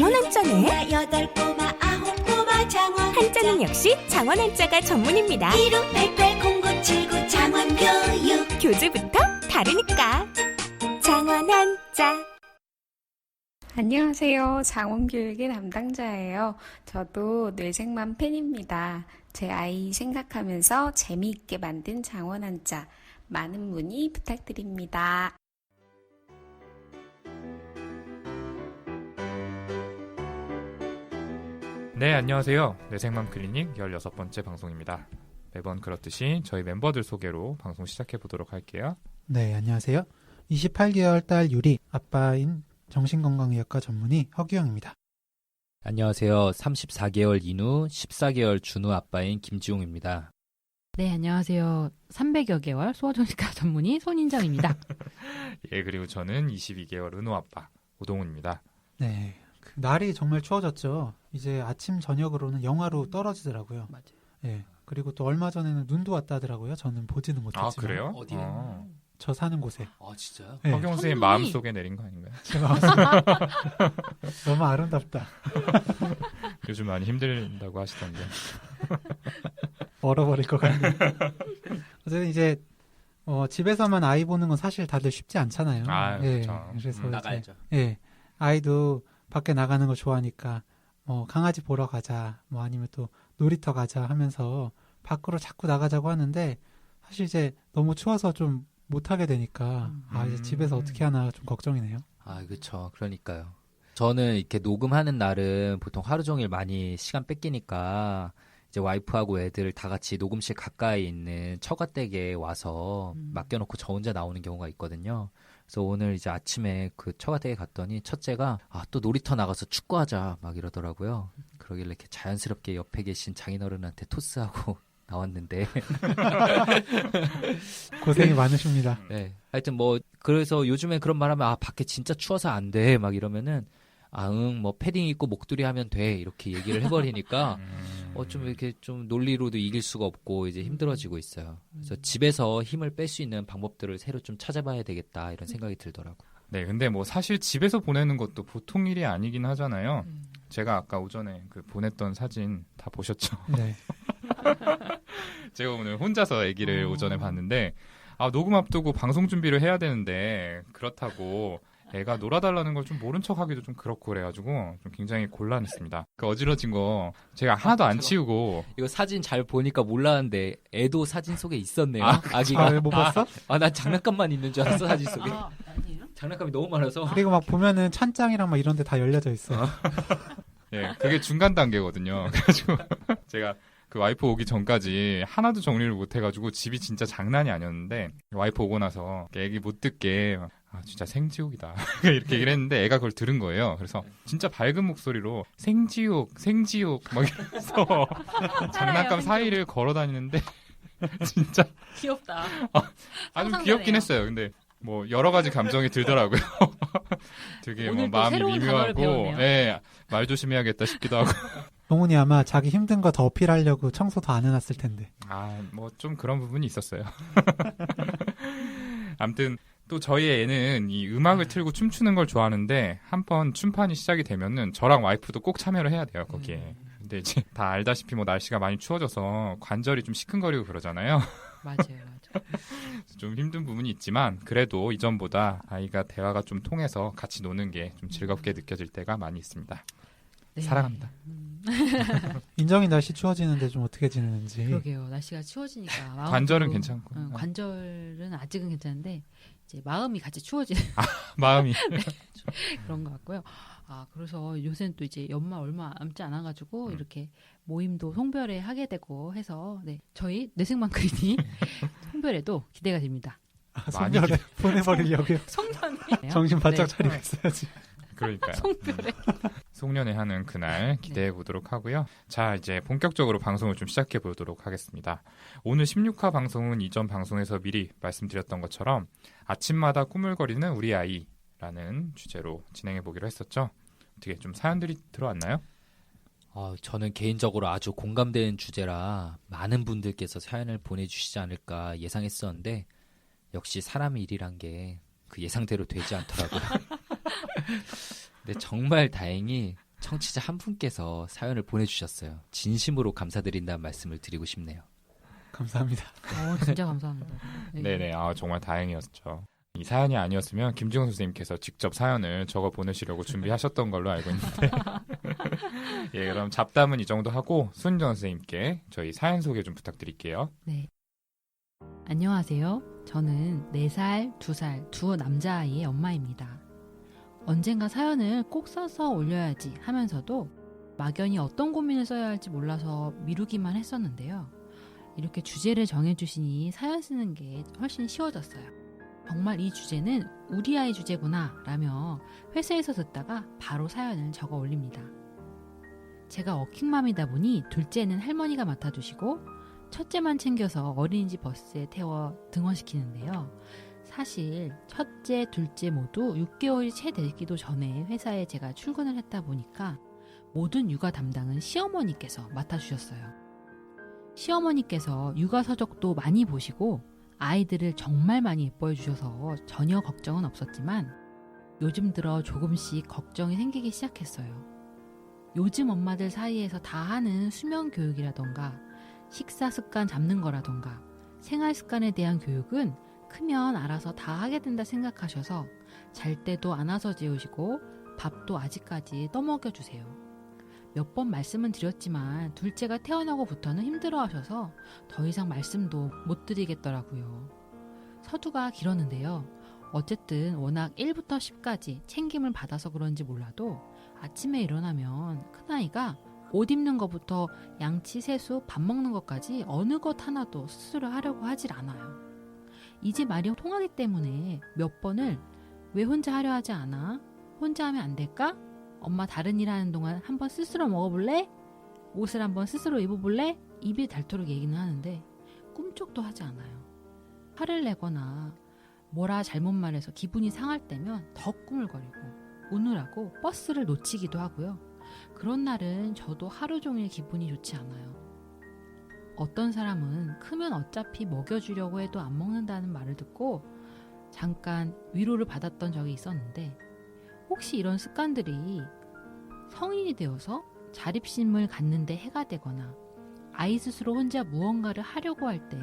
장원 한자네. 여덟 꼬마 아홉 꼬마 장원 한자는 역시 장원 한자가 전문입니다. 15880979 장원교육 교재부터 다르니까. 장원 한자. 안녕하세요. 장원교육의 담당자예요. 저도 뇌생맘 팬입니다. 제 아이 생각하면서 재미있게 만든 장원 한자 많은 문의 부탁드립니다. 네, 안녕하세요. 뇌생맘 클리닉 16번째 방송입니다. 매번 그렇듯이 저희 멤버들 소개로 방송 시작해 보도록 할게요. 네, 안녕하세요. 28개월 딸 유리, 아빠인 정신건강의학과 전문의 허규영입니다. 안녕하세요. 34개월 인우, 14개월 준우 아빠인 김지용입니다. 네, 안녕하세요. 300여 개월 소아정신과 전문의 손인정입니다. 예, 그리고 저는 22개월 은우 아빠 오동훈입니다. 네, 날이 정말 추워졌죠. 이제 아침 저녁으로는 영하로 떨어지더라고요. 맞아요. 네, 그리고 또 얼마 전에는 눈도 왔다 하더라고요. 저는 보지는 못했지만. 아, 그래요? 어디요? 저 사는 곳에. 아, 진짜요? 네. 허경 선생님 천둥이. 마음속에 내린 거 아닌가요? 너무 아름답다. 요즘 많이 힘들다고 하시던데. 얼어버릴 것 같네요. 어쨌든 이제 집에서만 아이 보는 건 사실 다들 쉽지 않잖아요. 아, 예, 그렇죠. 그래서 이제, 나가야죠. 예, 아이도 밖에 나가는 거 좋아하니까 강아지 보러 가자, 아니면 또 놀이터 가자 하면서 밖으로 자꾸 나가자고 하는데 사실 이제 너무 추워서 좀 못하게 되니까 이제 집에서 어떻게 하나 좀 걱정이네요. 아, 그렇죠. 그러니까요. 저는 이렇게 녹음하는 날은 보통 하루 종일 많이 시간 뺏기니까 이제 와이프하고 애들 다 같이 녹음실 가까이 있는 처가댁에 와서 맡겨놓고 저 혼자 나오는 경우가 있거든요. 그래서 오늘 이제 아침에 그 처가댁에 갔더니 첫째가 또 놀이터 나가서 축구하자 막 이러더라고요. 그러길래 이렇게 자연스럽게 옆에 계신 장인어른한테 토스하고 나왔는데 고생이 많으십니다. 네. 하여튼 그래서 요즘에 그런 말 하면 밖에 진짜 추워서 안 돼 막 이러면은 패딩 입고 목도리 하면 돼 이렇게 얘기를 해버리니까 좀 이렇게 좀 논리로도 이길 수가 없고 이제 힘들어지고 있어요. 그래서 집에서 힘을 뺄 수 있는 방법들을 새로 좀 찾아봐야 되겠다 이런 생각이 들더라고요. 네, 근데 사실 집에서 보내는 것도 보통 일이 아니긴 하잖아요. 제가 아까 오전에 보냈던 사진 다 보셨죠? 네. 제가 오늘 혼자서 아기를 오전에 봤는데 녹음 앞두고 방송 준비를 해야 되는데 그렇다고 애가 놀아달라는 걸 좀 모른 척하기도 좀 그렇고 그래가지고 좀 굉장히 곤란했습니다. 그 어지러진 거 제가 하나도 안 치우고 이거 사진 잘 보니까 몰랐는데 애도 사진 속에 있었네요. 아기가. 왜 못 봤어? 난 장난감만 있는 줄 알았어 사진 속에. 아니에요? 장난감이 너무 많아서. 그리고 막 보면은 찬장이랑 막 이런 데 다 열려져 있어요. 예, 그게 중간 단계거든요. 그래가지고 제가 그 와이프 오기 전까지 하나도 정리를 못 해가지고 집이 진짜 장난이 아니었는데 와이프 오고 나서 애기 못 듣게 진짜 생지옥이다 이렇게 얘기를 했는데 애가 그걸 들은 거예요. 그래서 진짜 밝은 목소리로 생지옥 막 이러면서 장난감 사이를 걸어 다니는데 진짜 귀엽다. 아주 상상되네요. 귀엽긴 했어요. 근데 여러 가지 감정이 들더라고요. 되게 오늘 또 마음이 새로운 단어를 미묘하고 배웠네요. 예, 말 조심해야겠다 싶기도 하고 동훈이 아마 자기 힘든 거 더 어필하려고 청소 더 안 해놨을 텐데. 좀 그런 부분이 있었어요. 아무튼 또 저희 애는 이 음악을 틀고 춤추는 걸 좋아하는데 한번 춤판이 시작이 되면은 저랑 와이프도 꼭 참여를 해야 돼요, 거기에. 근데 이제 다 알다시피 날씨가 많이 추워져서 관절이 좀 시큰거리고 그러잖아요. 맞아요. 좀 힘든 부분이 있지만 그래도 이전보다 아이가 대화가 좀 통해서 같이 노는 게 좀 즐겁게 느껴질 때가 많이 있습니다. 네. 사랑합니다. 인정이 날씨 추워지는데 좀 어떻게 지내는지. 그러게요. 날씨가 추워지니까 마음도, 관절은 괜찮고. 관절은 아직은 괜찮은데 이제 마음이 같이 추워지는 마음이. 그런 것 같고요. 그래서 요새는 또 이제 연말 얼마 남지 않아가지고 이렇게 모임도 송별회 하게 되고 해서 저희 뇌생맘 클리닉 송별회도 기대가 됩니다. 많이 송별에 보내버리려고요. 송년회 정신 바짝 차리고 있어야지. 그러니까요. 송별회. 송년회 하는 그날 기대해 보도록 하고요. 자, 이제 본격적으로 방송을 좀 시작해 보도록 하겠습니다. 오늘 16화 방송은 이전 방송에서 미리 말씀드렸던 것처럼 아침마다 꾸물거리는 우리 아이라는 주제로 진행해 보기로 했었죠. 어떻게 좀 사연들이 들어왔나요? 저는 개인적으로 아주 공감되는 주제라 많은 분들께서 사연을 보내주시지 않을까 예상했었는데 역시 사람의 일이란 게 그 예상대로 되지 않더라고요. 근데 정말 다행히 청취자 한 분께서 사연을 보내주셨어요. 진심으로 감사드린다는 말씀을 드리고 싶네요. 감사합니다. 진짜 감사합니다. 네. 네네, 정말 다행이었죠. 이 사연이 아니었으면 김지훈 선생님께서 직접 사연을 적어 보내시려고 준비하셨던 걸로 알고 있는데 예, 그럼 잡담은 이 정도 하고 손정 선생님께 저희 사연 소개 좀 부탁드릴게요. 네. 안녕하세요. 저는 4살, 2살 두 남자아이의 엄마입니다. 언젠가 사연을 꼭 써서 올려야지 하면서도 막연히 어떤 고민을 써야 할지 몰라서 미루기만 했었는데요. 이렇게 주제를 정해주시니 사연 쓰는 게 훨씬 쉬워졌어요. 정말 이 주제는 우리 아이 주제구나 라며 회사에서 듣다가 바로 사연을 적어 올립니다. 제가 워킹맘이다 보니 둘째는 할머니가 맡아주시고 첫째만 챙겨서 어린이집 버스에 태워 등원시키는데요. 사실 첫째, 둘째 모두 6개월이 채 되기도 전에 회사에 제가 출근을 했다 보니까 모든 육아 담당은 시어머니께서 맡아주셨어요. 시어머니께서 육아 서적도 많이 보시고 아이들을 정말 많이 예뻐해 주셔서 전혀 걱정은 없었지만 요즘 들어 조금씩 걱정이 생기기 시작했어요. 요즘 엄마들 사이에서 다 하는 수면 교육이라던가 식사 습관 잡는 거라던가 생활 습관에 대한 교육은 크면 알아서 다 하게 된다 생각하셔서 잘 때도 안아서 재우시고 밥도 아직까지 떠먹여 주세요. 몇 번 말씀은 드렸지만 둘째가 태어나고부터는 힘들어하셔서 더 이상 말씀도 못 드리겠더라고요. 서두가 길었는데요. 어쨌든 워낙 1부터 10까지 챙김을 받아서 그런지 몰라도 아침에 일어나면 큰아이가 옷 입는 것부터 양치, 세수, 밥 먹는 것까지 어느 것 하나도 스스로 하려고 하질 않아요. 이제 말이 통하기 때문에 몇 번을 왜 혼자 하려 하지 않아? 혼자 하면 안 될까? 엄마 다른 일 하는 동안 한번 스스로 먹어볼래? 옷을 한번 스스로 입어볼래? 입이 닳도록 얘기는 하는데 꿈쩍도 하지 않아요. 화를 내거나 뭐라 잘못 말해서 기분이 상할 때면 더 꾸물거리고 우느라고 버스를 놓치기도 하고요. 그런 날은 저도 하루 종일 기분이 좋지 않아요. 어떤 사람은 크면 어차피 먹여주려고 해도 안 먹는다는 말을 듣고 잠깐 위로를 받았던 적이 있었는데 혹시 이런 습관들이 성인이 되어서 자립심을 갖는데 해가 되거나 아이 스스로 혼자 무언가를 하려고 할 때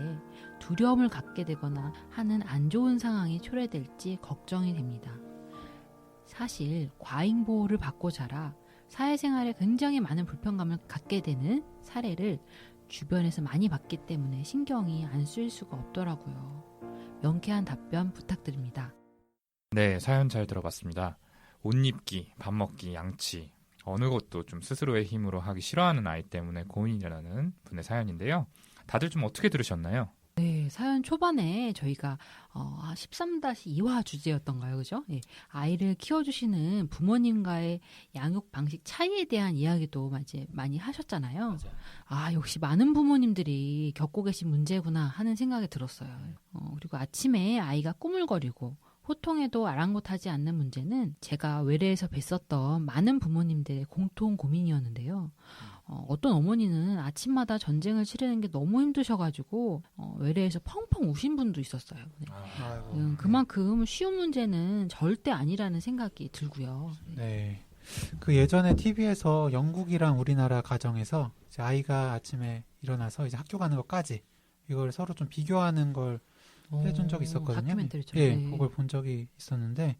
두려움을 갖게 되거나 하는 안 좋은 상황이 초래될지 걱정이 됩니다. 사실 과잉보호를 받고 자라 사회생활에 굉장히 많은 불편감을 갖게 되는 사례를 주변에서 많이 봤기 때문에 신경이 안 쓰일 수가 없더라고요. 명쾌한 답변 부탁드립니다. 네, 사연 잘 들어봤습니다. 옷 입기, 밥 먹기, 양치 어느 것도 좀 스스로의 힘으로 하기 싫어하는 아이 때문에 고민이라는 분의 사연인데요. 다들 좀 어떻게 들으셨나요? 네, 사연 초반에 저희가 13-2화 주제였던가요, 그죠? 예, 아이를 키워주시는 부모님과의 양육 방식 차이에 대한 이야기도 많이 하셨잖아요. 맞아요. 아, 역시 많은 부모님들이 겪고 계신 문제구나 하는 생각이 들었어요. 그리고 아침에 아이가 꾸물거리고 호통에도 아랑곳하지 않는 문제는 제가 외래에서 뵀었던 많은 부모님들의 공통 고민이었는데요. 어떤 어머니는 아침마다 전쟁을 치르는 게 너무 힘드셔가지고 외래에서 펑펑 우신 분도 있었어요. 네. 아이고. 그만큼 쉬운 문제는 절대 아니라는 생각이 들고요. 네. 그 예전에 TV에서 영국이랑 우리나라 가정에서 이제 아이가 아침에 일어나서 이제 학교 가는 것까지 이걸 서로 좀 비교하는 걸 해준 적이 있었거든요. 다큐멘터리처럼. 예, 네. 그걸 본 적이 있었는데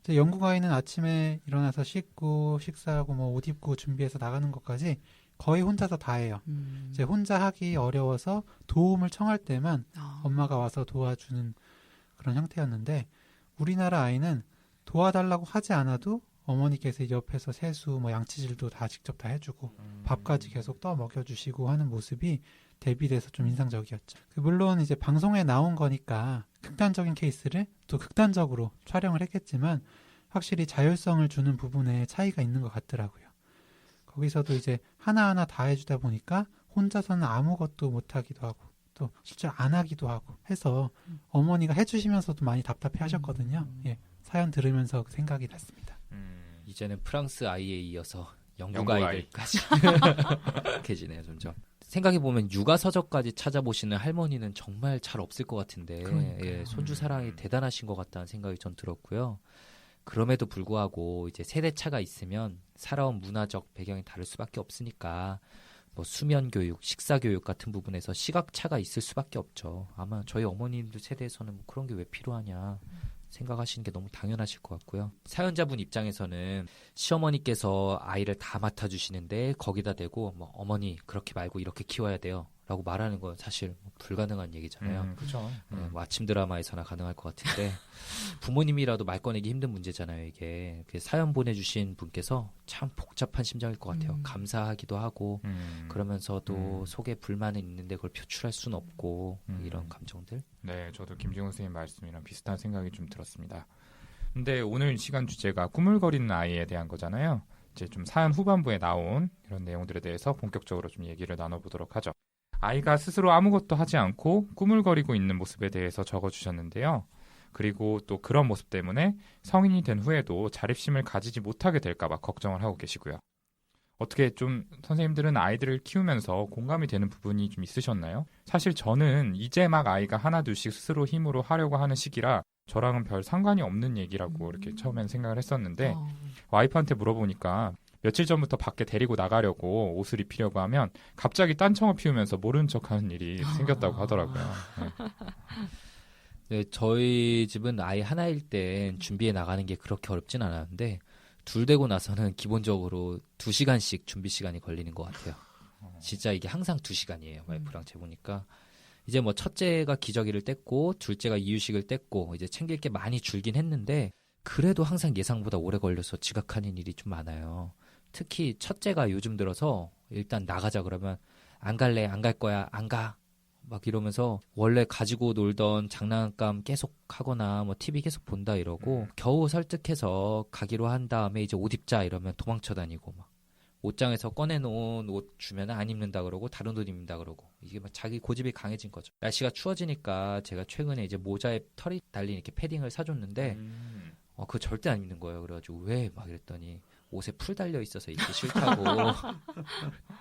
이제 영국 아이는 아침에 일어나서 씻고 식사하고 뭐 옷 입고 준비해서 나가는 것까지 거의 혼자서 다 해요. 이제 혼자 하기 어려워서 도움을 청할 때만 엄마가 와서 도와주는 그런 형태였는데 우리나라 아이는 도와달라고 하지 않아도 어머니께서 옆에서 세수, 뭐 양치질도 다 직접 다 해주고 밥까지 계속 떠 먹여주시고 하는 모습이 대비돼서 좀 인상적이었죠. 물론 이제 방송에 나온 거니까 극단적인 케이스를 또 극단적으로 촬영을 했겠지만 확실히 자율성을 주는 부분에 차이가 있는 것 같더라고요. 거기서도 이제 하나하나 다 해주다 보니까 혼자서는 아무것도 못하기도 하고 또 실제로 안 하기도 하고 해서 어머니가 해주시면서도 많이 답답해 하셨거든요. 예, 사연 들으면서 그 생각이 났습니다. 이제는 프랑스 아이에 이어서 영국 영국 아이. 아이들까지 계시네요, 점점. 생각해보면 육아 서적까지 찾아보시는 할머니는 정말 잘 없을 것 같은데 그러니까요. 예, 손주 사랑이 대단하신 것 같다는 생각이 전 들었고요. 그럼에도 불구하고 이제 세대 차가 있으면 살아온 문화적 배경이 다를 수밖에 없으니까 뭐 수면 교육, 식사 교육 같은 부분에서 시각 차가 있을 수밖에 없죠. 아마 저희 어머님들 세대에서는 뭐 그런 게 왜 필요하냐 생각하시는 게 너무 당연하실 것 같고요. 사연자분 입장에서는 시어머니께서 아이를 다 맡아주시는데 거기다 대고 뭐 어머니 그렇게 말고 이렇게 키워야 돼요 라고 말하는 건 사실 뭐 불가능한 얘기잖아요. 그렇죠. 네, 뭐 아침 드라마에서나 가능할 것 같은데 부모님이라도 말 꺼내기 힘든 문제잖아요. 이게 사연 보내주신 분께서 참 복잡한 심정일 것 같아요. 감사하기도 하고 그러면서도 속에 불만은 있는데 그걸 표출할 수는 없고 이런 감정들. 네, 저도 김지훈 선생님 말씀이랑 비슷한 생각이 좀 들었습니다. 근데 오늘 시간 주제가 꾸물거리는 아이에 대한 거잖아요. 이제 좀 사연 후반부에 나온 이런 내용들에 대해서 본격적으로 좀 얘기를 나눠보도록 하죠. 아이가 스스로 아무것도 하지 않고 꾸물거리고 있는 모습에 대해서 적어주셨는데요. 그리고 또 그런 모습 때문에 성인이 된 후에도 자립심을 가지지 못하게 될까봐 걱정을 하고 계시고요. 어떻게 좀 선생님들은 아이들을 키우면서 공감이 되는 부분이 좀 있으셨나요? 사실 저는 이제 막 아이가 하나 둘씩 스스로 힘으로 하려고 하는 시기라 저랑은 별 상관이 없는 얘기라고 이렇게 처음엔 생각을 했었는데 와이프한테 물어보니까 며칠 전부터 밖에 데리고 나가려고 옷을 입히려고 하면 갑자기 딴청을 피우면서 모른 척하는 일이 생겼다고 하더라고요. 네. 네, 저희 집은 아이 하나일 땐 준비해 나가는 게 그렇게 어렵진 않았는데 둘 되고 나서는 기본적으로 2시간씩 준비 시간이 걸리는 것 같아요. 진짜 이게 항상 2시간이에요. 와이프랑 재보니까. 이제 뭐 첫째가 기저귀를 뗐고 둘째가 이유식을 뗐고 이제 챙길 게 많이 줄긴 했는데 그래도 항상 예상보다 오래 걸려서 지각하는 일이 좀 많아요. 특히 첫째가 요즘 들어서 일단 나가자 그러면 안 갈래, 안 갈 거야, 안 가. 막 이러면서 원래 가지고 놀던 장난감 계속 하거나 뭐 TV 계속 본다 이러고 겨우 설득해서 가기로 한 다음에 이제 옷 입자 이러면 도망쳐 다니고 막 옷장에서 꺼내놓은 옷 주면 안 입는다 그러고 다른 옷 입는다 그러고 이게 막 자기 고집이 강해진 거죠. 날씨가 추워지니까 제가 최근에 이제 모자에 털이 달린 이렇게 패딩을 사줬는데 그거 절대 안 입는 거예요. 그래가지고 왜 막 이랬더니 옷에 풀 달려 있어서 입기 싫다고.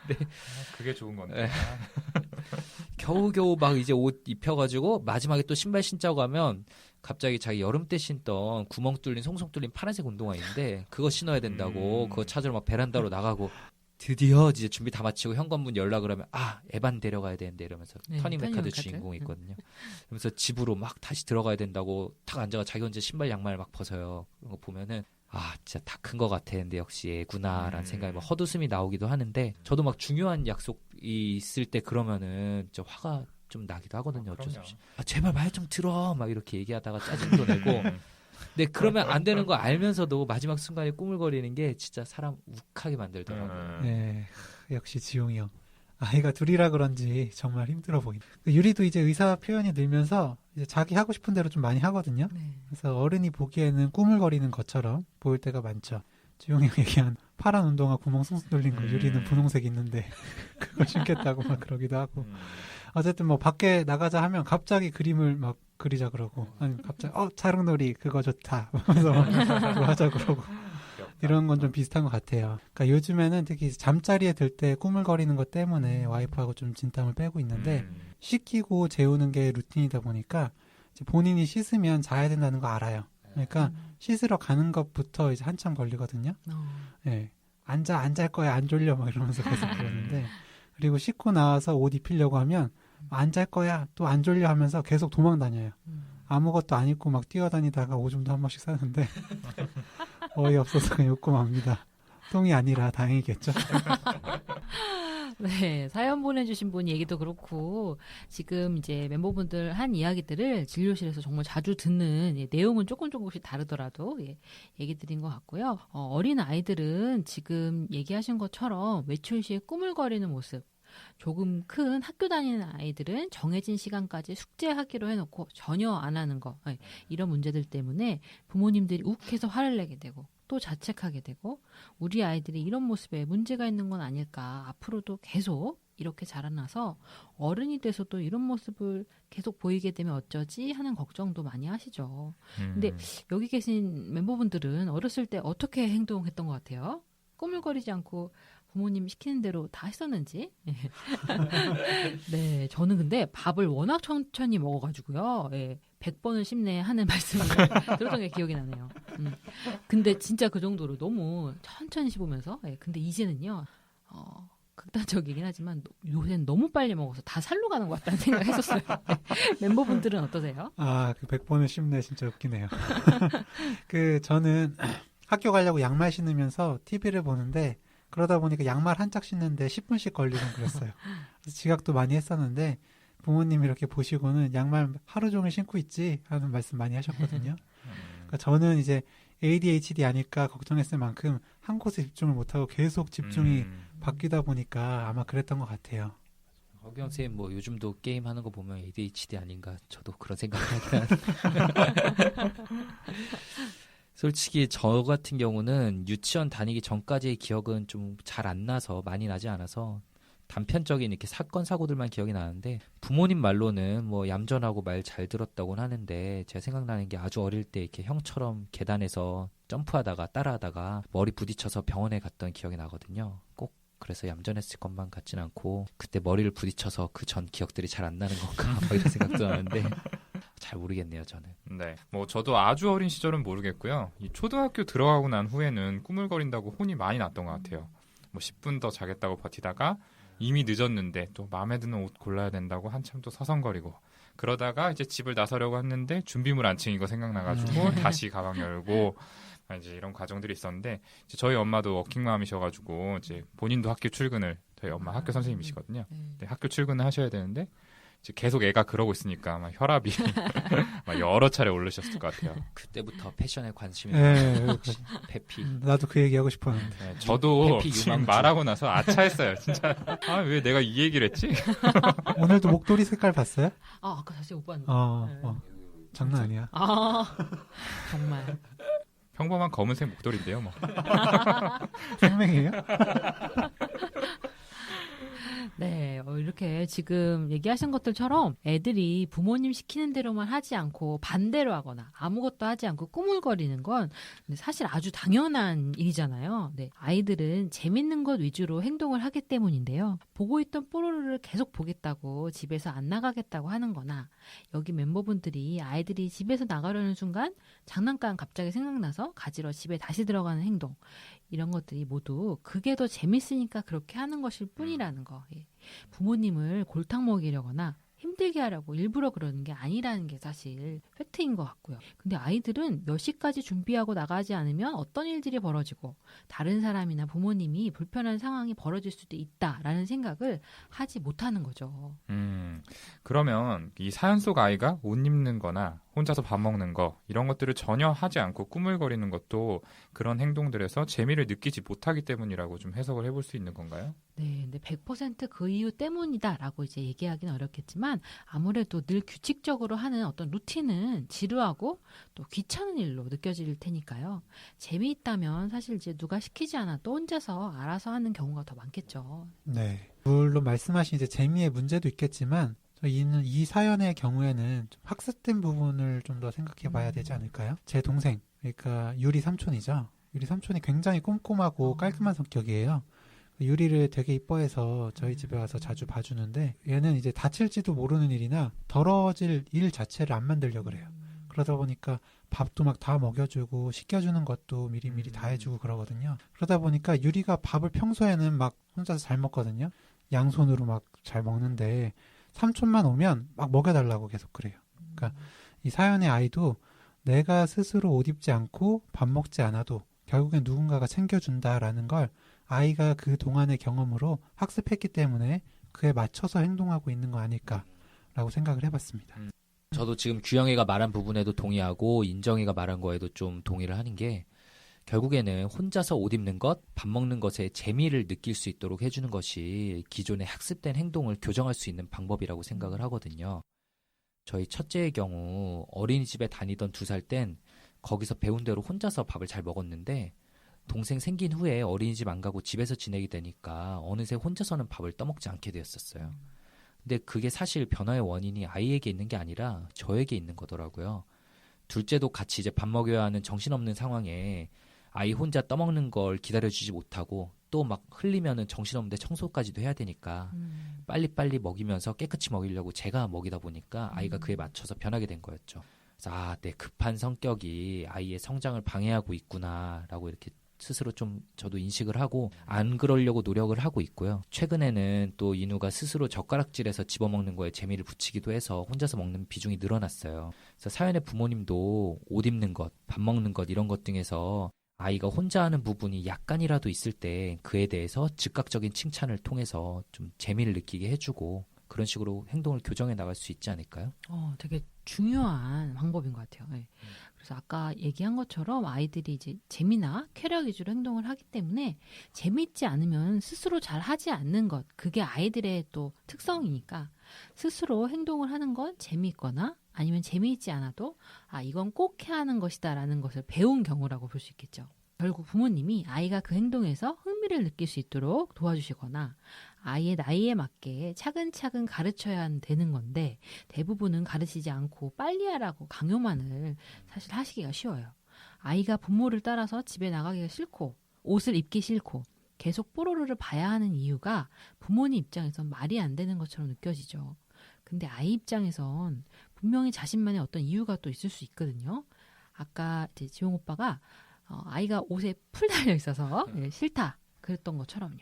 네. 그게 좋은 건데. 겨우겨우 막 이제 옷 입혀가지고 마지막에 또 신발 신자고 하면 갑자기 자기 여름 때 신던 구멍 뚫린 송송 뚫린 파란색 운동화 있는데 그거 신어야 된다고 그거 찾으러 막 베란다로 나가고 드디어 이제 준비 다 마치고 현관문 열락을 하면 에반 데려가야 되는데 이러면서 터닝메카드 주인공이 있거든요. 그러면서 집으로 막 다시 들어가야 된다고 탁 앉아가 자기 혼자 신발 양말 막 벗어요. 그런 거 보면은 진짜 다 큰 것 같아. 근데 역시 애구나라는 생각이 막 헛웃음이 나오기도 하는데 저도 막 중요한 약속이 있을 때 그러면은 진짜 화가 좀 나기도 하거든요. 어쩔 수 없이. 제발 말 좀 들어. 막 이렇게 얘기하다가 짜증도 내고. 근데 그러면 안 되는 거 알면서도 마지막 순간에 꾸물거리는 게 진짜 사람 욱하게 만들더라고요. 네, 역시 지용이 형. 아이가 둘이라 그런지 정말 힘들어 보인다. 유리도 이제 의사 표현이 늘면서 이제 자기 하고 싶은 대로 좀 많이 하거든요. 네. 그래서 어른이 보기에는 꾸물거리는 것처럼 보일 때가 많죠. 지용이 형 얘기한 파란 운동화 구멍 숭숭 뚫린 거 유리는 분홍색 있는데 그거 신겠다고 막 그러기도 하고. 어쨌든 뭐 밖에 나가자 하면 갑자기 그림을 막 그리자 그러고 아니면 갑자기 자릉놀이 그거 좋다 하면서 그거 하자 그러고 이런 건 좀 비슷한 것 같아요. 그러니까 요즘에는 특히 잠자리에 들 때 꾸물거리는 것 때문에 와이프하고 좀 진땀을 빼고 있는데 씻기고 재우는 게 루틴이다 보니까 이제 본인이 씻으면 자야 된다는 거 알아요. 그러니까 씻으러 가는 것부터 이제 한참 걸리거든요. 네. 안 잘 거야, 안 졸려 막 이러면서 계속 그러는데 그리고 씻고 나와서 옷 입히려고 하면 안 잘 거야, 또 안 졸려 하면서 계속 도망 다녀요. 아무것도 안 입고 막 뛰어다니다가 오줌도 한 번씩 싸는데 어이없어서 그냥 웃고 맙니다. 똥이 아니라 다행이겠죠. 네, 사연 보내주신 분 얘기도 그렇고 지금 이제 멤버분들 한 이야기들을 진료실에서 정말 자주 듣는 내용은 조금씩 다르더라도 얘기 드린 것 같고요. 어린 아이들은 지금 얘기하신 것처럼 외출 시에 꾸물거리는 모습 조금 큰 학교 다니는 아이들은 정해진 시간까지 숙제하기로 해놓고 전혀 안 하는 거 이런 문제들 때문에 부모님들이 욱해서 화를 내게 되고 또 자책하게 되고 우리 아이들이 이런 모습에 문제가 있는 건 아닐까 앞으로도 계속 이렇게 자라나서 어른이 돼서도 이런 모습을 계속 보이게 되면 어쩌지 하는 걱정도 많이 하시죠. 근데 여기 계신 멤버분들은 어렸을 때 어떻게 행동했던 것 같아요? 꾸물거리지 않고 부모님 시키는 대로 다 했었는지. 네, 저는 근데 밥을 워낙 천천히 먹어가지고요. 100번을 씹네 하는 말씀을 들었던 게 기억이 나네요. 근데 진짜 그 정도로 너무 천천히 씹으면서. 근데 이제는요. 극단적이긴 하지만 요새는 너무 빨리 먹어서 다 살로 가는 것 같다는 생각을 했었어요. 멤버분들은 어떠세요? 그 100번을 씹네 진짜 웃기네요. 저는 학교 가려고 양말 신으면서 TV를 보는데 그러다 보니까 양말 한 짝 신는데 10분씩 걸리고 그랬어요. 그래서 지각도 많이 했었는데 부모님이 이렇게 보시고는 양말 하루 종일 신고 있지 하는 말씀 많이 하셨거든요. 그러니까 저는 이제 ADHD 아닐까 걱정했을 만큼 한 곳에 집중을 못하고 계속 집중이 바뀌다 보니까 아마 그랬던 것 같아요. 허경 쌤 뭐 요즘도 게임 하는 거 보면 ADHD 아닌가 저도 그런 생각을 하긴 하는데 솔직히 저 같은 경우는 유치원 다니기 전까지의 기억은 좀 잘 안 나서 많이 나지 않아서 단편적인 이렇게 사건 사고들만 기억이 나는데 부모님 말로는 뭐 얌전하고 말 잘 들었다고는 하는데 제가 생각나는 게 아주 어릴 때 이렇게 형처럼 계단에서 점프하다가 따라하다가 머리 부딪혀서 병원에 갔던 기억이 나거든요. 꼭 그래서 얌전했을 것만 같진 않고 그때 머리를 부딪혀서 그 전 기억들이 잘 안 나는 건가 뭐 이런 생각도 나는데 잘 모르겠네요 저는. 네, 뭐 저도 아주 어린 시절은 모르겠고요. 이 초등학교 들어가고 난 후에는 꾸물거린다고 혼이 많이 났던 것 같아요. 뭐 10분 더 자겠다고 버티다가 이미 늦었는데 또 마음에 드는 옷 골라야 된다고 한참 또 서성거리고 그러다가 이제 집을 나서려고 했는데 준비물 안 챙긴 거 생각나가지고 다시 가방 열고 이제 이런 과정들이 있었는데 이제 저희 엄마도 워킹맘이셔가지고 이제 본인도 학교 출근을 저희 엄마 학교 선생님이시거든요. 근데 학교 출근을 하셔야 되는데 이제 계속 애가 그러고 있으니까 아마 혈압이 막 여러 차례 오르셨을 것 같아요. 그때부터 패션에 관심이 네, 페피. 나도 그 얘기하고 싶었는데. 네, 저도 해피 지금 유망주. 말하고 나서 아차했어요. 진짜 왜 내가 이 얘기를 했지? 오늘도 목도리 색깔 봤어요? 아까 사실 못 봤는데. 장난 아니야. 정말. 평범한 검은색 목도리인데요. 뭐. 생명이에요? 네, 이렇게 지금 얘기하신 것들처럼 애들이 부모님 시키는 대로만 하지 않고 반대로 하거나 아무것도 하지 않고 꾸물거리는 건 사실 아주 당연한 일이잖아요. 네, 아이들은 재밌는 것 위주로 행동을 하기 때문인데요. 보고 있던 뽀로로를 계속 보겠다고 집에서 안 나가겠다고 하는 거나 여기 멤버분들이 아이들이 집에서 나가려는 순간 장난감 갑자기 생각나서 가지러 집에 다시 들어가는 행동 이런 것들이 모두 그게 더 재밌으니까 그렇게 하는 것일 뿐이라는 거. 예. 부모님을 골탕 먹이려거나 힘들게 하려고 일부러 그러는 게 아니라는 게 사실 팩트인 것 같고요. 근데 아이들은 몇 시까지 준비하고 나가지 않으면 어떤 일들이 벌어지고 다른 사람이나 부모님이 불편한 상황이 벌어질 수도 있다라는 생각을 하지 못하는 거죠. 그러면 이 사연 속 아이가 옷 입는 거나 혼자서 밥 먹는 거 이런 것들을 전혀 하지 않고 꾸물거리는 것도 그런 행동들에서 재미를 느끼지 못하기 때문이라고 좀 해석을 해볼 수 있는 건가요? 네, 근데 100%그 이유 때문이다라고 이제 얘기하기는 어렵겠지만 아무래도 늘 규칙적으로 하는 어떤 루틴은 지루하고 또 귀찮은 일로 느껴질 테니까요. 재미있다면 사실 이제 누가 시키지 않아도 혼자서 알아서 하는 경우가 더 많겠죠. 네. 물론 말씀하신 이제 재미의 문제도 있겠지만 저희는 이 사연의 경우에는 좀 학습된 부분을 좀 더 생각해 봐야 되지 않을까요? 제 동생, 그러니까 유리 삼촌이죠. 유리 삼촌이 굉장히 꼼꼼하고 깔끔한 성격이에요. 유리를 되게 이뻐해서 저희 집에 와서 자주 봐주는데 얘는 이제 다칠지도 모르는 일이나 더러워질 일 자체를 안 만들려고 그래요. 그러다 보니까 밥도 막 다 먹여주고 씻겨주는 것도 미리미리 다 해주고 그러거든요. 그러다 보니까 유리가 밥을 평소에는 막 혼자서 잘 먹거든요. 양손으로 막 잘 먹는데 삼촌만 오면 막 먹여달라고 계속 그래요. 그러니까 이 사연의 아이도 내가 스스로 옷 입지 않고 밥 먹지 않아도 결국엔 누군가가 챙겨준다라는 걸 아이가 그 동안의 경험으로 학습했기 때문에 그에 맞춰서 행동하고 있는 거 아닐까라고 생각을 해봤습니다. 저도 지금 규영이가 말한 부분에도 동의하고 인정이가 말한 거에도 좀 동의를 하는 게 결국에는 혼자서 옷 입는 것, 밥 먹는 것에 재미를 느낄 수 있도록 해주는 것이 기존의 학습된 행동을 교정할 수 있는 방법이라고 생각을 하거든요. 저희 첫째의 경우 어린이집에 다니던 2살 땐 거기서 배운 대로 혼자서 밥을 잘 먹었는데 동생 생긴 후에 어린이집 안 가고 집에서 지내게 되니까 어느새 혼자서는 밥을 떠먹지 않게 되었었어요. 근데 그게 사실 변화의 원인이 아이에게 있는 게 아니라 저에게 있는 거더라고요. 둘째도 같이 이제 밥 먹여야 하는 정신없는 상황에 아이 혼자 떠먹는 걸 기다려주지 못하고 또 막 흘리면은 정신없는데 청소까지도 해야 되니까 빨리빨리 먹이면서 깨끗이 먹이려고 제가 먹이다 보니까 아이가 그에 맞춰서 변하게 된 거였죠. 그래서 내 급한 성격이 아이의 성장을 방해하고 있구나라고 이렇게 스스로 좀 저도 인식을 하고 안 그러려고 노력을 하고 있고요. 최근에는 또 인우가 스스로 젓가락질해서 집어먹는 거에 재미를 붙이기도 해서 혼자서 먹는 비중이 늘어났어요. 그래서 사연의 부모님도 옷 입는 것, 밥 먹는 것 이런 것 등에서 아이가 혼자 하는 부분이 약간이라도 있을 때 그에 대해서 즉각적인 칭찬을 통해서 좀 재미를 느끼게 해주고 그런 식으로 행동을 교정해 나갈 수 있지 않을까요? 되게 중요한 방법인 것 같아요. 네. 그래서 아까 얘기한 것처럼 아이들이 이제 재미나 쾌락 위주로 행동을 하기 때문에 재미있지 않으면 스스로 잘 하지 않는 것, 그게 아이들의 또 특성이니까 스스로 행동을 하는 건 재미있거나 아니면 재미있지 않아도 이건 꼭 해야 하는 것이다라는 것을 배운 경우라고 볼 수 있겠죠. 결국 부모님이 아이가 그 행동에서 흥미를 느낄 수 있도록 도와주시거나 아이의 나이에 맞게 차근차근 가르쳐야 되는 건데 대부분은 가르치지 않고 빨리 하라고 강요만을 사실 하시기가 쉬워요. 아이가 부모를 따라서 집에 나가기가 싫고 옷을 입기 싫고 계속 뽀로로를 봐야 하는 이유가 부모님 입장에선 말이 안 되는 것처럼 느껴지죠. 근데 아이 입장에선 분명히 자신만의 어떤 이유가 또 있을 수 있거든요. 아까 이제 지용 오빠가 아이가 옷에 풀 달려 있어서 싫다 그랬던 것처럼요.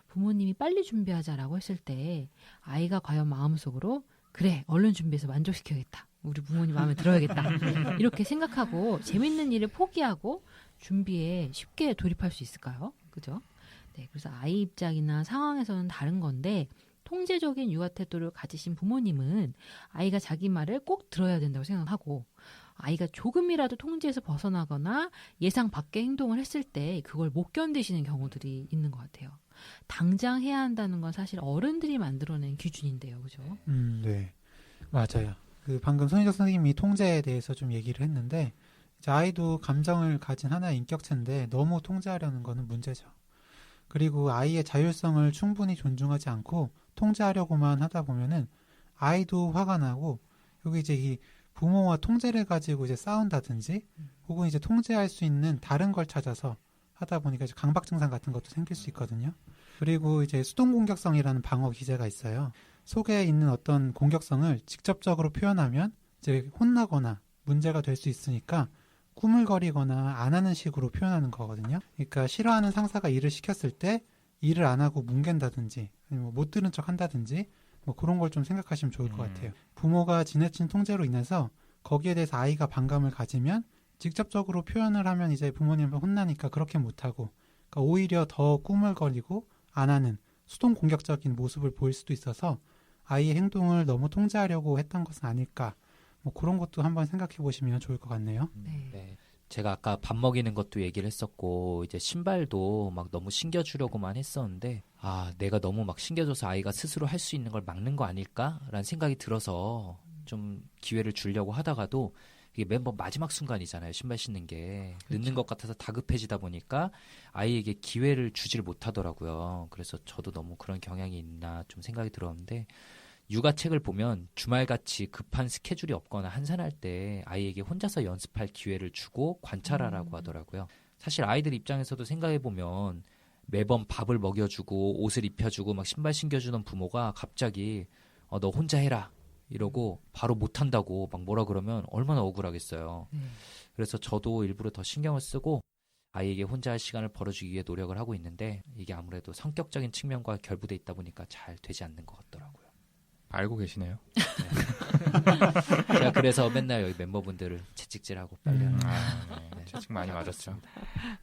부모님이 빨리 준비하자라고 했을 때 아이가 과연 마음속으로 그래 얼른 준비해서 만족시켜야겠다. 우리 부모님 마음에 들어야겠다. 이렇게 생각하고 재밌는 일을 포기하고 준비에 쉽게 돌입할 수 있을까요? 그죠? 네, 그래서 아이 입장이나 상황에서는 다른 건데 통제적인 육아 태도를 가지신 부모님은 아이가 자기 말을 꼭 들어야 된다고 생각하고 아이가 조금이라도 통제에서 벗어나거나 예상 밖의 행동을 했을 때 그걸 못 견디시는 경우들이 있는 것 같아요. 당장 해야 한다는 건 사실 어른들이 만들어낸 기준인데요. 그죠? 네. 맞아요. 방금 손희정 선생님이 통제에 대해서 좀 얘기를 했는데 이제 아이도 감정을 가진 하나의 인격체인데 너무 통제하려는 거는 문제죠. 그리고 아이의 자율성을 충분히 존중하지 않고 통제하려고만 하다 보면은 아이도 화가 나고 여기 이제 이 부모와 통제를 가지고 이제 싸운다든지 혹은 이제 통제할 수 있는 다른 걸 찾아서 하다 보니까 이제 강박 증상 같은 것도 생길 수 있거든요. 그리고 이제 수동 공격성이라는 방어 기제가 있어요. 속에 있는 어떤 공격성을 직접적으로 표현하면 이제 혼나거나 문제가 될 수 있으니까 꾸물거리거나 안 하는 식으로 표현하는 거거든요. 그러니까 싫어하는 상사가 일을 시켰을 때 일을 안 하고 뭉갠다든지 아니면 못 들은 척 한다든지 뭐 그런 걸 좀 생각하시면 좋을 것 같아요. 부모가 지나친 통제로 인해서 거기에 대해서 아이가 반감을 가지면 직접적으로 표현을 하면 이제 부모님은 혼나니까 그렇게 못하고 그러니까 오히려 더 꾸물거리고 안 하는 수동 공격적인 모습을 보일 수도 있어서 아이의 행동을 너무 통제하려고 했던 것은 아닐까 뭐 그런 것도 한번 생각해 보시면 좋을 것 같네요. 네. 제가 아까 밥 먹이는 것도 얘기를 했었고 이제 신발도 막 너무 신겨주려고만 했었는데 내가 너무 막 신겨줘서 아이가 스스로 할 수 있는 걸 막는 거 아닐까라는 생각이 들어서 좀 기회를 주려고 하다가도 이게 매번 마지막 순간이잖아요. 신발 신는 게 늦는 것 같아서 다급해지다 보니까 아이에게 기회를 주질 못하더라고요. 그래서 저도 너무 그런 경향이 있나 좀 생각이 들었는데 육아책을 보면 주말같이 급한 스케줄이 없거나 한산할 때 아이에게 혼자서 연습할 기회를 주고 관찰하라고 하더라고요. 사실 아이들 입장에서도 생각해보면 매번 밥을 먹여주고 옷을 입혀주고 막 신발 신겨주는 부모가 갑자기 너 혼자 해라 이러고 바로 못한다고 막 뭐라 그러면 얼마나 억울하겠어요. 그래서 저도 일부러 더 신경을 쓰고 아이에게 혼자 할 시간을 벌어주기 위해 노력을 하고 있는데 이게 아무래도 성격적인 측면과 결부돼 있다 보니까 잘 되지 않는 것 같더라고요. 알고 계시네요. 제가 그래서 맨날 여기 멤버분들을 채찍질하고 빨리 하는 채찍 많이 맞았죠.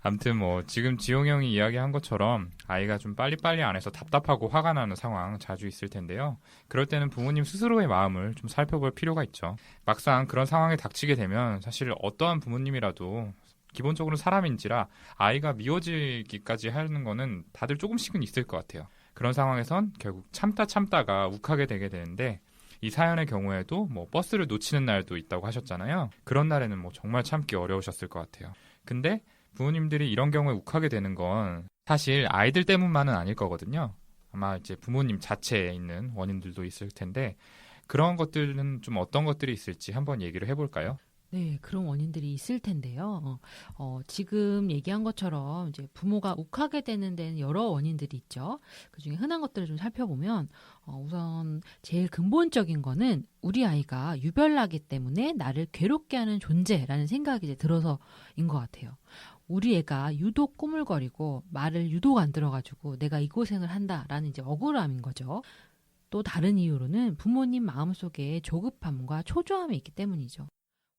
아무튼 뭐 지금 지용 형이 이야기한 것처럼 아이가 좀 빨리빨리 안 해서 답답하고 화가 나는 상황 자주 있을 텐데요. 그럴 때는 부모님 스스로의 마음을 좀 살펴볼 필요가 있죠. 막상 그런 상황에 닥치게 되면 사실 어떠한 부모님이라도 기본적으로 사람인지라 아이가 미워지기까지 하는 거는 다들 조금씩은 있을 것 같아요. 그런 상황에선 결국 참다가 욱하게 되게 되는데 이 사연의 경우에도 뭐 버스를 놓치는 날도 있다고 하셨잖아요. 그런 날에는 뭐 정말 참기 어려우셨을 것 같아요. 근데 부모님들이 이런 경우에 욱하게 되는 건 사실 아이들 때문만은 아닐 거거든요. 아마 이제 부모님 자체에 있는 원인들도 있을 텐데 그런 것들은 좀 어떤 것들이 있을지 한번 얘기를 해볼까요? 네, 그런 원인들이 있을 텐데요. 지금 얘기한 것처럼 이제 부모가 욱하게 되는 데는 여러 원인들이 있죠. 그중에 흔한 것들을 좀 살펴보면 우선 제일 근본적인 거는 우리 아이가 유별나기 때문에 나를 괴롭게 하는 존재라는 생각이 이제 들어서인 것 같아요. 우리 애가 유독 꾸물거리고 말을 유독 안 들어가지고 내가 이 고생을 한다라는 이제 억울함인 거죠. 또 다른 이유로는 부모님 마음속에 조급함과 초조함이 있기 때문이죠.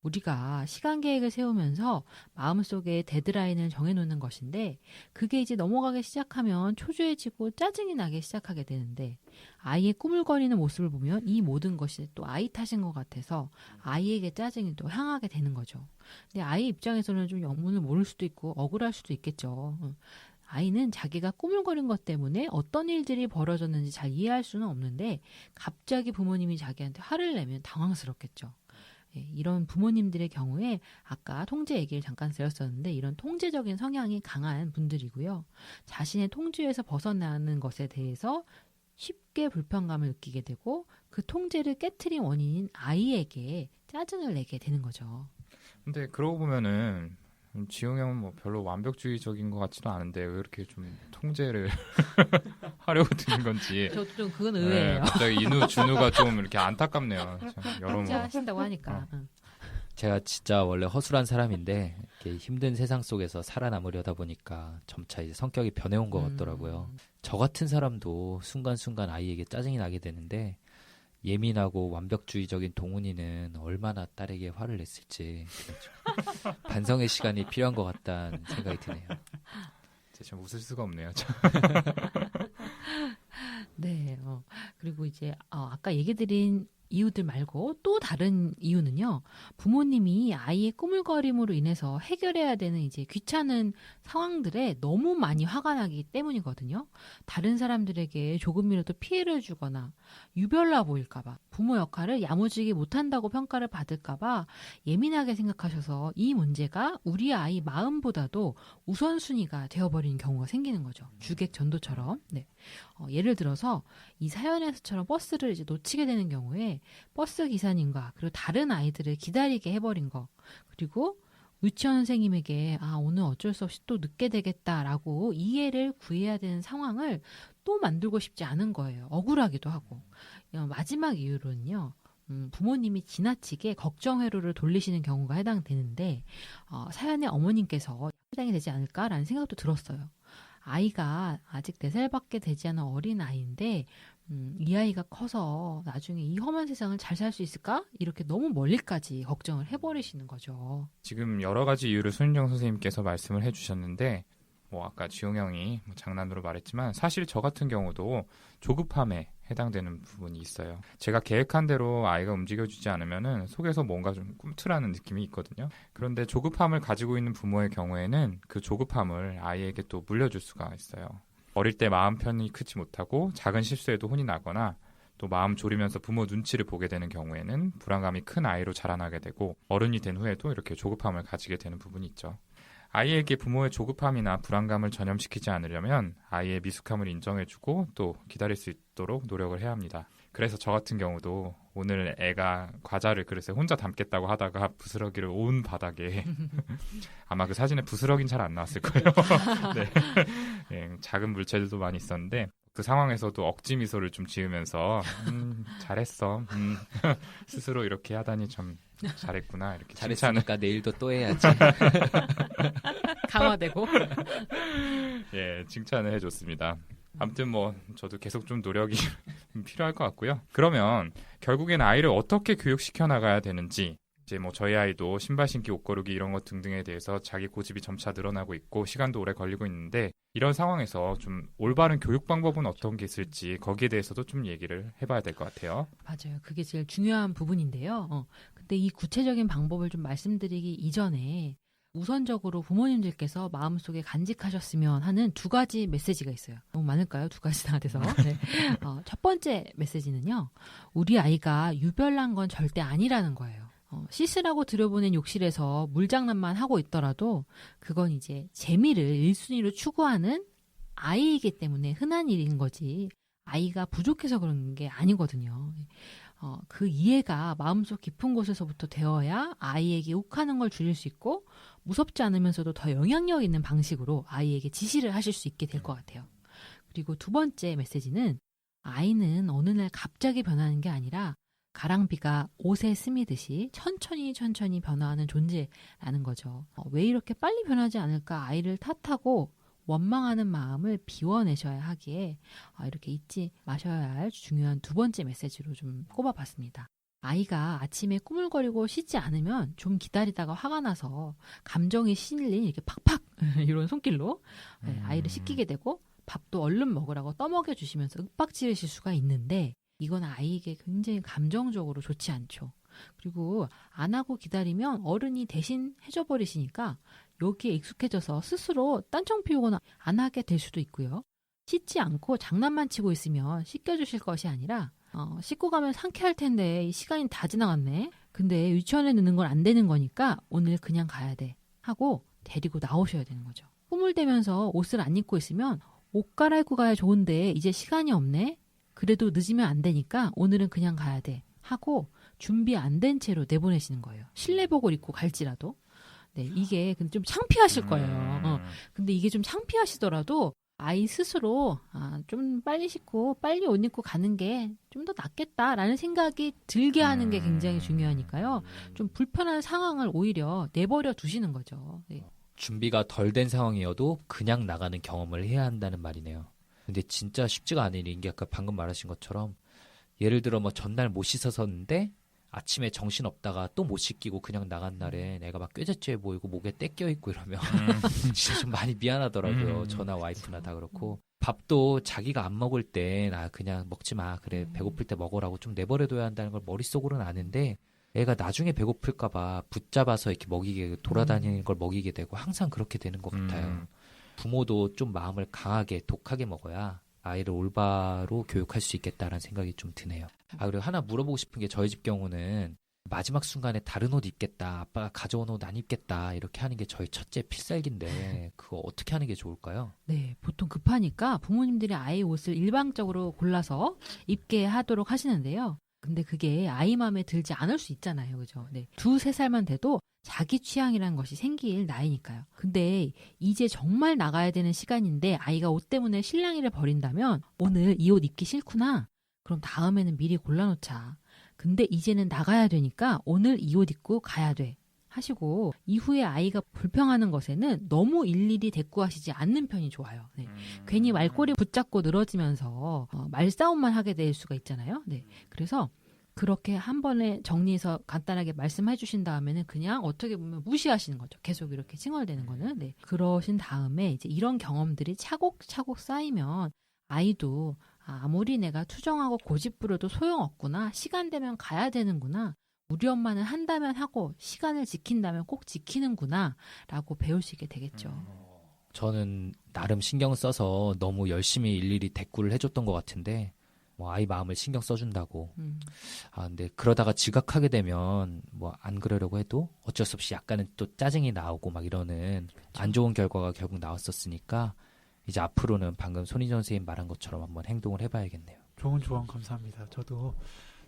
우리가 시간 계획을 세우면서 마음속에 데드라인을 정해놓는 것인데 그게 이제 넘어가기 시작하면 초조해지고 짜증이 나기 시작하게 되는데 아이의 꾸물거리는 모습을 보면 이 모든 것이 또 아이 탓인 것 같아서 아이에게 짜증이 또 향하게 되는 거죠. 근데 아이 입장에서는 좀 영문을 모를 수도 있고 억울할 수도 있겠죠. 아이는 자기가 꾸물거린 것 때문에 어떤 일들이 벌어졌는지 잘 이해할 수는 없는데 갑자기 부모님이 자기한테 화를 내면 당황스럽겠죠. 이런 부모님들의 경우에 아까 통제 얘기를 잠깐 드렸었는데 이런 통제적인 성향이 강한 분들이고요. 자신의 통제에서 벗어나는 것에 대해서 쉽게 불편감을 느끼게 되고 그 통제를 깨트린 원인인 아이에게 짜증을 내게 되는 거죠. 근데 그러고 보면은 지용 형은 뭐 별로 완벽주의적인 것 같지도 않은데 왜 이렇게 좀 통제를 하려고 드는 건지. 저도 좀 그건 의외예요. 갑자기 인우 준우가 좀 이렇게 안타깝네요. 여러모로. 통제하신다고 하니까. 제가 진짜 원래 허술한 사람인데 이렇게 힘든 세상 속에서 살아남으려다 보니까 점차 이제 성격이 변해온 것 같더라고요. 저 같은 사람도 순간순간 아이에게 짜증이 나게 되는데 예민하고 완벽주의적인 동훈이는 얼마나 딸에게 화를 냈을지 반성의 시간이 필요한 것 같다는 생각이 드네요. 참 웃을 수가 없네요. 네. 그리고 이제 아까 얘기 드린 이유들 말고 또 다른 이유는요. 부모님이 아이의 꾸물거림으로 인해서 해결해야 되는 이제 귀찮은 상황들에 너무 많이 화가 나기 때문이거든요. 다른 사람들에게 조금이라도 피해를 주거나 유별나 보일까봐 부모 역할을 야무지게 못한다고 평가를 받을까봐 예민하게 생각하셔서 이 문제가 우리 아이 마음보다도 우선순위가 되어버리는 경우가 생기는 거죠. 주객전도처럼. 네. 예를 들어서 이 사연에서처럼 버스를 이제 놓치게 되는 경우에 버스 기사님과 그리고 다른 아이들을 기다리게 해버린 거 그리고 유치원 선생님에게 오늘 어쩔 수 없이 또 늦게 되겠다라고 이해를 구해야 되는 상황을 또 만들고 싶지 않은 거예요. 억울하기도 하고. 마지막 이유로는요. 부모님이 지나치게 걱정 회로를 돌리시는 경우가 해당되는데 사연의 어머님께서 해당이 되지 않을까라는 생각도 들었어요. 아이가 아직 4살밖에 되지 않은 어린 아이인데 이 아이가 커서 나중에 이 험한 세상을 잘 살 수 있을까? 이렇게 너무 멀리까지 걱정을 해버리시는 거죠. 지금 여러 가지 이유를 손인정 선생님께서 말씀을 해주셨는데 뭐 아까 지용 형이 장난으로 말했지만 사실 저 같은 경우도 조급함에 해당되는 부분이 있어요. 제가 계획한 대로 아이가 움직여주지 않으면은 속에서 뭔가 좀 꿈틀하는 느낌이 있거든요. 그런데 조급함을 가지고 있는 부모의 경우에는 그 조급함을 아이에게 또 물려줄 수가 있어요. 어릴 때 마음 편히 크지 못하고 작은 실수에도 혼이 나거나 또 마음 졸이면서 부모 눈치를 보게 되는 경우에는 불안감이 큰 아이로 자라나게 되고 어른이 된 후에도 이렇게 조급함을 가지게 되는 부분이 있죠. 아이에게 부모의 조급함이나 불안감을 전염시키지 않으려면 아이의 미숙함을 인정해주고 또 기다릴 수 있도록 노력을 해야 합니다. 그래서 저 같은 경우도 오늘 애가 과자를 그릇에 혼자 담겠다고 하다가 부스러기를 온 바닥에 아마 그 사진에 부스러기는 잘 안 나왔을 거예요. 네. 네, 작은 물체들도 많이 있었는데 그 상황에서도 억지 미소를 좀 지으면서 잘했어. 스스로 이렇게 하다니 참 잘했구나. 이렇게 잘했으니까 내일도 또 해야지. 강화되고. 예, 칭찬을 해줬습니다. 아무튼 뭐 저도 계속 좀 노력이 필요할 것 같고요. 그러면 결국엔 아이를 어떻게 교육시켜 나가야 되는지 이제 뭐 저희 아이도 신발 신기, 옷 고르기 이런 것 등등에 대해서 자기 고집이 점차 늘어나고 있고 시간도 오래 걸리고 있는데 이런 상황에서 좀 올바른 교육 방법은 어떤 게 있을지 거기에 대해서도 좀 얘기를 해봐야 될 것 같아요. 맞아요. 그게 제일 중요한 부분인데요. 근데 이 구체적인 방법을 좀 말씀드리기 이전에 우선적으로 부모님들께서 마음속에 간직하셨으면 하는 2가지 메시지가 있어요. 너무 많을까요? 2가지 다 돼서. 네. 첫 번째 메시지는요. 우리 아이가 유별난 건 절대 아니라는 거예요. 씻으라고 들여보낸 욕실에서 물장난만 하고 있더라도 그건 이제 재미를 1순위로 추구하는 아이이기 때문에 흔한 일인 거지 아이가 부족해서 그런 게 아니거든요. 그 이해가 마음속 깊은 곳에서부터 되어야 아이에게 욱하는 걸 줄일 수 있고 무섭지 않으면서도 더 영향력 있는 방식으로 아이에게 지시를 하실 수 있게 될 것 같아요. 그리고 두 번째 메시지는 아이는 어느 날 갑자기 변하는 게 아니라 가랑비가 옷에 스미듯이 천천히 변화하는 존재라는 거죠. 왜 이렇게 빨리 변하지 않을까 아이를 탓하고 원망하는 마음을 비워내셔야 하기에 이렇게 잊지 마셔야 할 중요한 두 번째 메시지로 좀 꼽아봤습니다. 아이가 아침에 꾸물거리고 씻지 않으면 좀 기다리다가 화가 나서 감정이 실린 이렇게 팍팍 이런 손길로 아이를 씻기게 되고 밥도 얼른 먹으라고 떠먹여 주시면서 윽박 지르실 수가 있는데 이건 아이에게 굉장히 감정적으로 좋지 않죠. 그리고 안 하고 기다리면 어른이 대신 해줘 버리시니까 여기에 익숙해져서 스스로 딴청 피우거나 안 하게 될 수도 있고요. 씻지 않고 장난만 치고 있으면 씻겨주실 것이 아니라 씻고 가면 상쾌할 텐데 이 시간이 다 지나갔네. 근데 유치원에 넣는 건 안 되는 거니까 오늘 그냥 가야 돼 하고 데리고 나오셔야 되는 거죠. 꾸물대면서 옷을 안 입고 있으면 옷 갈아입고 가야 좋은데 이제 시간이 없네. 그래도 늦으면 안 되니까 오늘은 그냥 가야 돼 하고 준비 안 된 채로 내보내시는 거예요. 실내복을 입고 갈지라도. 네, 이게 근데 좀 창피하실 거예요. 근데 이게 좀 창피하시더라도 아이 스스로 좀 빨리 씻고 빨리 옷 입고 가는 게 좀 더 낫겠다라는 생각이 들게 하는 게 굉장히 중요하니까요. 좀 불편한 상황을 오히려 내버려 두시는 거죠. 네. 준비가 덜 된 상황이어도 그냥 나가는 경험을 해야 한다는 말이네요. 근데 진짜 쉽지가 않은 일인 게 아까 방금 말하신 것처럼 예를 들어 뭐 전날 못 씻었었는데 아침에 정신 없다가 또 못 씻기고 그냥 나간 날에 내가 막 꾀죄죄 보이고 목에 때 껴있고 이러면 진짜 좀 많이 미안하더라고요. 저나 와이프나 다 그렇고. 밥도 자기가 안 먹을 때 나 그냥 먹지 마. 그래 배고플 때 먹으라고 좀 내버려둬야 한다는 걸 머릿속으로는 아는데 애가 나중에 배고플까 봐 붙잡아서 이렇게 먹이게 돌아다니는 걸 먹이게 되고 항상 그렇게 되는 것 같아요. 부모도 좀 마음을 강하게 독하게 먹어야 아이를 올바로 교육할 수 있겠다라는 생각이 좀 드네요. 그리고 하나 물어보고 싶은 게 저희 집 경우는 마지막 순간에 다른 옷 입겠다, 아빠가 가져온 옷 안 입겠다 이렇게 하는 게 저희 첫째 필살기인데 그거 어떻게 하는 게 좋을까요? 네, 보통 급하니까 부모님들이 아이 옷을 일방적으로 골라서 입게 하도록 하시는데요. 근데 그게 아이 마음에 들지 않을 수 있잖아요. 그죠? 네. 2-3살만 돼도 자기 취향이라는 것이 생길 나이니까요. 근데 이제 정말 나가야 되는 시간인데 아이가 옷 때문에 실랑이를 벌인다면 오늘 이 옷 입기 싫구나. 그럼 다음에는 미리 골라놓자. 근데 이제는 나가야 되니까 오늘 이 옷 입고 가야 돼. 하시고 이후에 아이가 불평하는 것에는 너무 일일이 대꾸하시지 않는 편이 좋아요. 네. 괜히 말꼬리 붙잡고 늘어지면서 말싸움만 하게 될 수가 있잖아요. 네. 그래서 그렇게 한 번에 정리해서 간단하게 말씀해 주신 다음에는 그냥 어떻게 보면 무시하시는 거죠. 계속 이렇게 칭얼대는 거는. 네. 그러신 다음에 이제 이런 경험들이 차곡차곡 쌓이면 아이도 아무리 내가 투정하고 고집부려도 소용없구나. 시간 되면 가야 되는구나. 우리 엄마는 한다면 하고 시간을 지킨다면 꼭 지키는구나 라고 배우시게 되겠죠. 저는 나름 신경 써서 너무 열심히 일일이 대꾸를 해줬던 것 같은데 뭐 아이 마음을 신경 써준다고. 근데 그러다가 지각하게 되면 뭐 안 그러려고 해도 어쩔 수 없이 약간은 또 짜증이 나오고 막 이러는 안 좋은 결과가 결국 나왔었으니까 이제 앞으로는 방금 손희정 선생님 말한 것처럼 한번 행동을 해봐야겠네요. 좋은 조언 감사합니다. 저도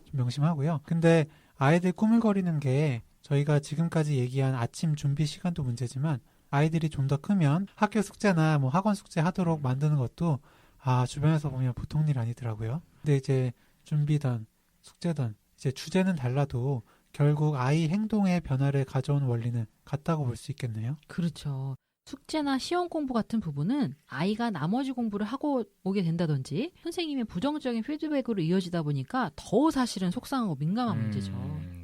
좀 명심하고요. 근데 아이들 꾸물거리는 게 저희가 지금까지 얘기한 아침 준비 시간도 문제지만 아이들이 좀 더 크면 학교 숙제나 뭐 학원 숙제 하도록 만드는 것도 주변에서 보면 보통 일 아니더라고요. 근데 이제 준비든 숙제든 이제 주제는 달라도 결국 아이 행동의 변화를 가져온 원리는 같다고 볼 수 있겠네요. 그렇죠. 숙제나 시험 공부 같은 부분은 아이가 나머지 공부를 하고 오게 된다든지 선생님의 부정적인 피드백으로 이어지다 보니까 더 사실은 속상하고 민감한 문제죠.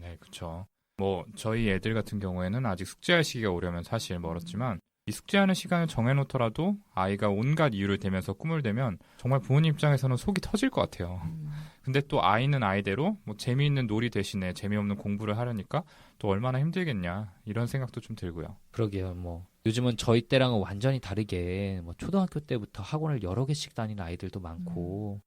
네, 그렇죠. 뭐 저희 애들 같은 경우에는 아직 숙제할 시기가 오려면 사실 멀었지만 이 숙제하는 시간을 정해놓더라도 아이가 온갖 이유를 대면서 꿈을 대면 정말 부모님 입장에서는 속이 터질 것 같아요. 근데 또 아이는 아이대로 뭐 재미있는 놀이 대신에 재미없는 공부를 하려니까 또 얼마나 힘들겠냐 이런 생각도 좀 들고요. 그러게요. 뭐 요즘은 저희 때랑은 완전히 다르게 뭐 초등학교 때부터 학원을 여러 개씩 다니는 아이들도 많고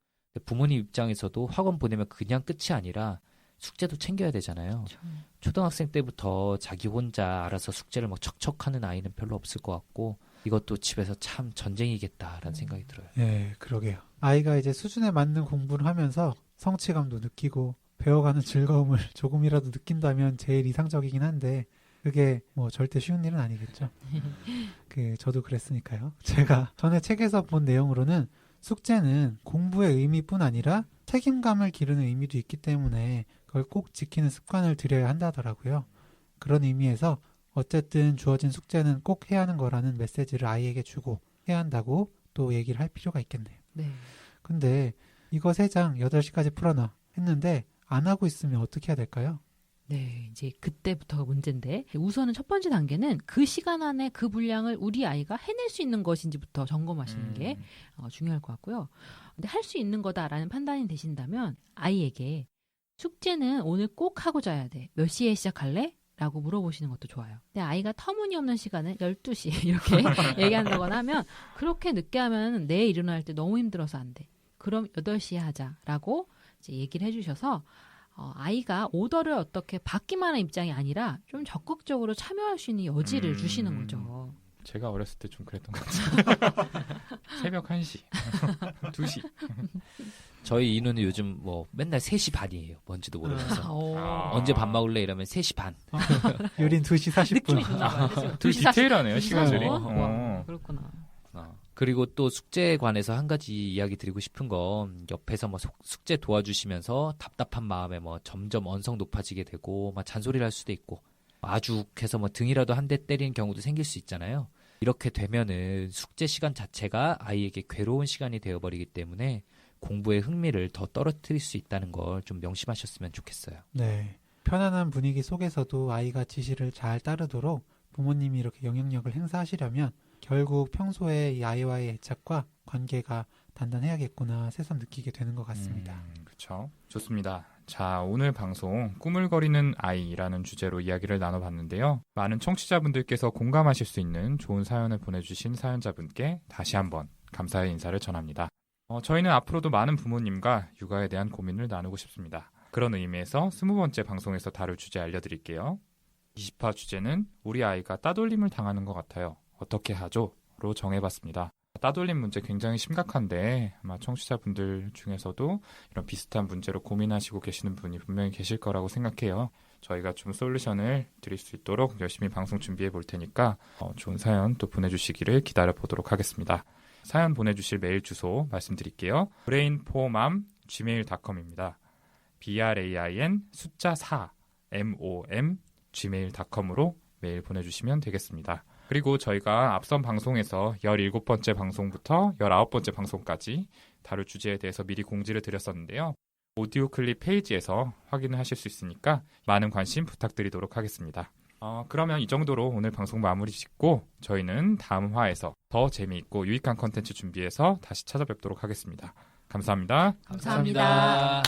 부모님 입장에서도 학원 보내면 그냥 끝이 아니라 숙제도 챙겨야 되잖아요. 그렇죠. 초등학생 때부터 자기 혼자 알아서 숙제를 막 척척하는 아이는 별로 없을 것 같고 이것도 집에서 참 전쟁이겠다라는 생각이 들어요. 네, 그러게요. 아이가 이제 수준에 맞는 공부를 하면서 성취감도 느끼고 배워가는 즐거움을 조금이라도 느낀다면 제일 이상적이긴 한데 그게 뭐 절대 쉬운 일은 아니겠죠. 저도 그랬으니까요. 제가 전에 책에서 본 내용으로는 숙제는 공부의 의미뿐 아니라 책임감을 기르는 의미도 있기 때문에 그걸 꼭 지키는 습관을 들여야 한다더라고요. 그런 의미에서 어쨌든 주어진 숙제는 꼭 해야 하는 거라는 메시지를 아이에게 주고 해야 한다고 또 얘기를 할 필요가 있겠네요. 네. 근데 이거 3장 8시까지 풀어놔 했는데 안 하고 있으면 어떻게 해야 될까요? 네, 이제 그때부터가 문제인데 우선은 첫 번째 단계는 그 시간 안에 그 분량을 우리 아이가 해낼 수 있는 것인지부터 점검하시는 게 중요할 것 같고요. 근데 할 수 있는 거다라는 판단이 되신다면 아이에게 숙제는 오늘 꼭 하고 자야 돼. 몇 시에 시작할래? 라고 물어보시는 것도 좋아요. 근데 아이가 터무니없는 시간을 12시 이렇게 얘기한다거나 하면 그렇게 늦게 하면 내일 일어날 때 너무 힘들어서 안 돼. 그럼 8시에 하자라고 이제 얘기를 해주셔서 아이가 오더를 어떻게 받기만 하는 입장이 아니라 좀 적극적으로 참여할 수 있는 여지를 주시는 거죠. 제가 어렸을 때 좀 그랬던 것 같아요. 새벽 1시, 2시. 저희 이누는 요즘 뭐 맨날 3시 반이에요. 뭔지도 모르면서. 언제 밥 먹을래 이러면 3시 반. 유린 2시 40분. 느낌이 좋나 봐요. 되게 디테일하네요, 시간들이. 와, 그렇구나. 그리고 또 숙제에 관해서 한 가지 이야기 드리고 싶은 건 옆에서 뭐 숙제 도와주시면서 답답한 마음에 뭐 점점 언성 높아지게 되고 막 잔소리를 할 수도 있고 아죽해서 뭐 등이라도 한 대 때리는 경우도 생길 수 있잖아요. 이렇게 되면은 숙제 시간 자체가 아이에게 괴로운 시간이 되어버리기 때문에 공부의 흥미를 더 떨어뜨릴 수 있다는 걸 좀 명심하셨으면 좋겠어요. 네. 편안한 분위기 속에서도 아이가 지시를 잘 따르도록 부모님이 이렇게 영향력을 행사하시려면 결국 평소에 이 아이와의 애착과 관계가 단단해야겠구나 새삼 느끼게 되는 것 같습니다. 그렇죠. 좋습니다. 자, 오늘 방송 꾸물거리는 아이라는 주제로 이야기를 나눠봤는데요. 많은 청취자분들께서 공감하실 수 있는 좋은 사연을 보내주신 사연자분께 다시 한번 감사의 인사를 전합니다. 저희는 앞으로도 많은 부모님과 육아에 대한 고민을 나누고 싶습니다. 그런 의미에서 20번째 방송에서 다룰 주제 알려드릴게요. 20화 주제는 우리 아이가 따돌림을 당하는 것 같아요. 어떻게 하죠? 로 정해봤습니다. 따돌림 문제 굉장히 심각한데 아마 청취자분들 중에서도 이런 비슷한 문제로 고민하시고 계시는 분이 분명히 계실 거라고 생각해요. 저희가 좀 솔루션을 드릴 수 있도록 열심히 방송 준비해 볼 테니까 좋은 사연 또 보내주시기를 기다려 보도록 하겠습니다. 사연 보내주실 메일 주소 말씀드릴게요. brainformom@gmail.com입니다. brain 숫자 4 mom gmail.com으로 메일 보내주시면 되겠습니다. 그리고 저희가 앞선 방송에서 17번째 방송부터 19번째 방송까지 다룰 주제에 대해서 미리 공지를 드렸었는데요. 오디오 클립 페이지에서 확인을 하실 수 있으니까 많은 관심 부탁드리도록 하겠습니다. 그러면 이 정도로 오늘 방송 마무리 짓고 저희는 다음 화에서 더 재미있고 유익한 컨텐츠 준비해서 다시 찾아뵙도록 하겠습니다. 감사합니다. 감사합니다.